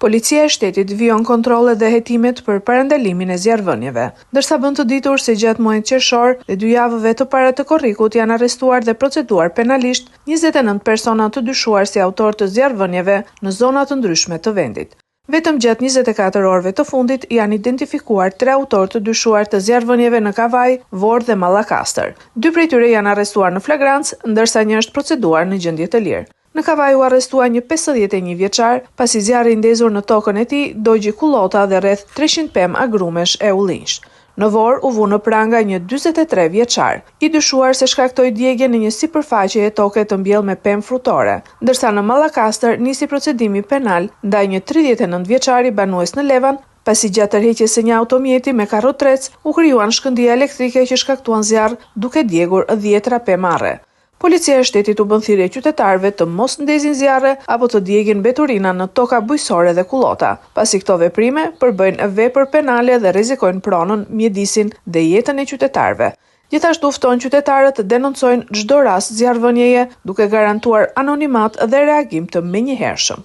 Policia e shtetit vijon kontrolle dhe hetimet për parandalimin e zjarrvënieve, ndërsa bën të ditur se gjatë muajit qershor dhe 2 javëve të para të korrikut janë arrestuar dhe proceduar penalisht 29 persona të dyshuar si autor të zjarrvënieve në zona të ndryshme të vendit. Vetëm gjatë 24 orëve të fundit janë identifikuar 3 autor të dyshuar të zjarrvënieve në Kavaj, Vorë dhe Mallakastër. 2 prej tyre janë arrestuar në flagrancë, ndërsa një është proceduar në gjendje të lirë. Në Kavaj u arrestua një 51 vjeçar, pasi zjarri i ndezur në tokën e tij dogji kullota dhe rreth 300 pemë agrumesh e ullinj. Në Vorë u vu në pranga një 43 vjeçar, i dyshuar se shkaktoi djegje në një sipërfaqe toke të mbjellë me pemë frutore, ndërsa në Mallakastër nisi procedimi penal ndaj një 39 vjeçari banues në Levan, pasi gjatë tërheqjes së një automjeti me karrotrec u krijuan shkëndija elektrike që shkaktuan zjarr duke djegur 10 pemë arre. Policia e shtetit u bën thirrje qytetarëve të mos ndezin zjarre apo të djegin mbeturina në toka bujqësore dhe kullota, pasi këto veprime përbëjnë vepër penale dhe rrezikojnë pronën, mjedisin dhe jetën e qytetarëve. Gjithashtu fton qytetarët të denoncojnë çdo rast zjarrvënieje duke garantuar anonimat dhe reagim të menjëhershëm.